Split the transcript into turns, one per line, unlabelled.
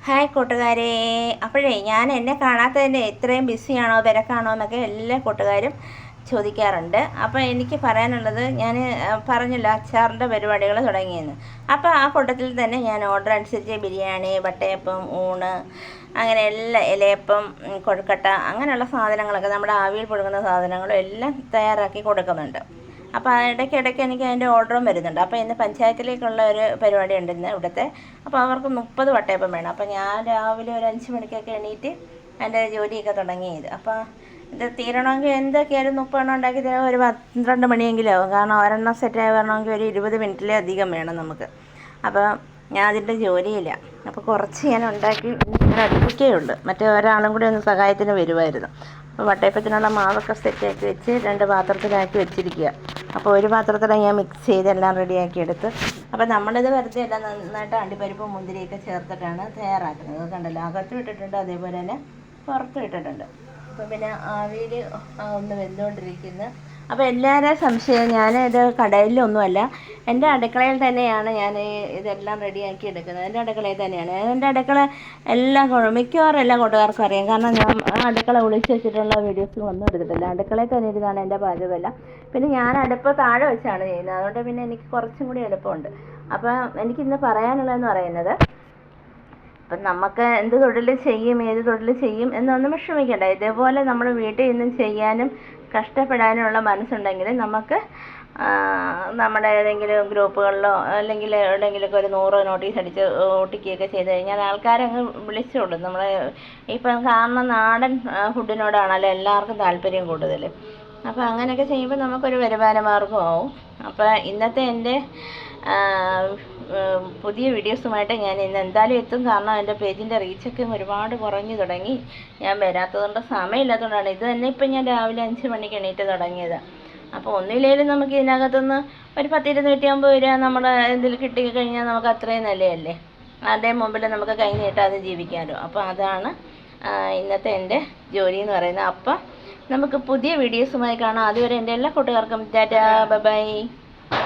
Hi കൂട്ടുകാരെ. അപ്പോഴേ ഞാൻ എന്നെ കാണാത്തതിൻ്റെ ഇത്രയും ബിസിയാണോ തിരക്കാണോ എന്നൊക്കെ എല്ലാ കൂട്ടുകാരും ചോദിക്കാറുണ്ട്. അപ്പോൾ എനിക്ക് പറയാനുള്ളത്, ഞാൻ പറഞ്ഞല്ലോ അച്ചാറിൻ്റെ പരിപാടികൾ തുടങ്ങിയെന്ന്. അപ്പോൾ ആ കൂട്ടത്തിൽ തന്നെ ഞാൻ ഓർഡർ അനുസരിച്ച് ബിരിയാണി, വട്ടയപ്പം, ഊണ്, അങ്ങനെ എല്ലാ ഇലയപ്പം, കൊഴുക്കട്ട അങ്ങനെയുള്ള സാധനങ്ങളൊക്കെ നമ്മുടെ ആവിയിൽ പുഴുങ്ങുന്ന സാധനങ്ങളും എല്ലാം തയ്യാറാക്കി കൊടുക്കുന്നുണ്ട്. അപ്പോൾ ഇടയ്ക്കിടയ്ക്ക് എനിക്ക് അതിൻ്റെ ഓർഡറും വരുന്നുണ്ട്. അപ്പോൾ ഇന്ന് പഞ്ചായത്തിലേക്കുള്ള ഒരു പരിപാടി ഉണ്ട് ഇന്ന് ഇവിടുത്തെ. അപ്പോൾ അവർക്ക് 30 വട്ടയപ്പം വേണം. അപ്പോൾ ഞാൻ രാവിലെ ഒരു 5 മണിക്കൊക്കെ എണീറ്റ് എൻ്റെ ജോലിയൊക്കെ തുടങ്ങിയത്. അപ്പോൾ ഇത് തീരണമെങ്കിൽ എന്തൊക്കെയായാലും 30 എണ്ണം ഉണ്ടാക്കി തരാൻ ഒരു 12 മണിയെങ്കിലും ആവും. കാരണം ഒരെണ്ണം സെറ്റായി വരണമെങ്കിൽ ഒരു 20 മിനിറ്റിലധികം വേണം നമുക്ക്. അപ്പോൾ ഞാൻ അതിൻ്റെ ജോലിയില്ല. അപ്പോൾ കുറച്ച് ഞാൻ ഉണ്ടാക്കി അടുപ്പിക്കേ ഉള്ളൂ. മറ്റേ ഒരാളും കൂടി ഒന്ന് സഹായത്തിന് വരുമായിരുന്നു. അപ്പോൾ വട്ടയപ്പത്തിനുള്ള മാവൊക്കെ സെറ്റാക്കി വെച്ച് 2 പാത്രത്തിലാക്കി വെച്ചിരിക്കുക. അപ്പോൾ ഒരു പാത്രത്തിലാണ് ഞാൻ മിക്സ് ചെയ്ത് എല്ലാം റെഡിയാക്കി എടുത്ത്. അപ്പോൾ നമ്മളിത് വെറുതെ എല്ലാം നന്നായിട്ട് അണ്ടിപ്പരിപ്പും മുന്തിരിയൊക്കെ ചേർത്തിട്ടാണ് തയ്യാറാക്കുന്നത്. കണ്ടല്ലോ, അകത്തും ഇട്ടിട്ടുണ്ട്, അതേപോലെ തന്നെ പുറത്തും ഇട്ടിട്ടുണ്ട്. അപ്പോൾ പിന്നെ ആവിയിൽ ഒന്ന് വെന്തുകൊണ്ടിരിക്കുന്നു. അപ്പോൾ എല്ലാവരും സംശയം, ഞാനിത് കടയിലൊന്നുമല്ല, എൻ്റെ അടുക്കളയിൽ തന്നെയാണ് ഞാൻ ഇതെല്ലാം റെഡിയാക്കി എടുക്കുന്നത്. എൻ്റെ അടുക്കളയിൽ തന്നെയാണ്. എൻ്റെ അടുക്കള മിക്കവാറും എല്ലാ കൂട്ടുകാർക്കും അറിയാം. കാരണം ഞാൻ ആ അടുക്കള ഒളിച്ച് വെച്ചിട്ടുള്ള വീഡിയോസുകളൊന്നും എടുത്തിട്ടില്ല. അടുക്കളയിൽ തന്നെ ഇരുന്നാണ് എൻ്റെ പാചകമെല്ലാം. പിന്നെ ഞാൻ അടുപ്പ് താഴെ വെച്ചാണ് ചെയ്യുന്നത്. അതുകൊണ്ട് പിന്നെ എനിക്ക് കുറച്ചും കൂടി എളുപ്പമുണ്ട്. അപ്പോൾ എനിക്കിന്ന് പറയാനുള്ളതെന്ന് പറയുന്നത്, അപ്പം നമുക്ക് എന്ത് തൊഴിൽ ചെയ്യും, ഏത് തൊഴിൽ ചെയ്യും എന്നൊന്നും വിഷമിക്കേണ്ട. ഇതേപോലെ നമ്മൾ വീട്ടിൽ നിന്നും ചെയ്യാനും കഷ്ടപ്പെടാനുള്ള മനസ്സുണ്ടെങ്കിൽ നമുക്ക് നമ്മുടെ ഏതെങ്കിലും ഗ്രൂപ്പുകളിലോ അല്ലെങ്കിൽ എവിടെയെങ്കിലുമൊക്കെ ഒരു 100 നോട്ടീസ് അടിച്ച് ഒട്ടിക്കുകയൊക്കെ ചെയ്ത് കഴിഞ്ഞാൽ ആൾക്കാരങ്ങ് വിളിച്ചോളും. നമ്മൾ ഇപ്പം കാരണം നാടൻ ഫുഡിനോടാണല്ലോ എല്ലാവർക്കും താല്പര്യം കൂടുതൽ. അപ്പോൾ അങ്ങനെയൊക്കെ ചെയ്യുമ്പോൾ നമുക്കൊരു വരുമാന മാർഗ്ഗമാവും. അപ്പോൾ ഇന്നത്തെ എൻ്റെ പുതിയ വീഡിയോസുമായിട്ട് ഞാൻ ഇന്ന് എന്തായാലും എത്തും. കാരണം എൻ്റെ പേജിൻ്റെ റീച്ചൊക്കെ ഒരുപാട് കുറഞ്ഞു തുടങ്ങി. ഞാൻ വരാത്തതുകൊണ്ട്, സമയമില്ലാത്തതുകൊണ്ടാണ്. ഇത് തന്നെ ഇപ്പം ഞാൻ രാവിലെ 5 മണിക്ക് എണീറ്റ് തുടങ്ങിയത്. അപ്പോൾ ഒന്നുമില്ലെങ്കിലും നമുക്ക് ഇതിനകത്തുനിന്ന് ഒരു 10-250 രൂപ നമ്മുടെ ഇതിൽ കിട്ടിക്കഴിഞ്ഞാൽ നമുക്ക് അത്രയും നല്ലതല്ലേ. ആരുടെയും മുമ്പിൽ നമുക്ക് കൈ നീട്ടാതെ ജീവിക്കാമല്ലോ. അപ്പോൾ അതാണ് ഇന്നത്തെ എൻ്റെ ജോലി എന്ന് പറയുന്നത്. അപ്പം നമുക്ക് പുതിയ വീഡിയോസുമായി കാണാം. അതുവരെ എൻ്റെ എല്ലാ കൂട്ടുകാർക്കും ടാറ്റാ, ബൈ ബൈ.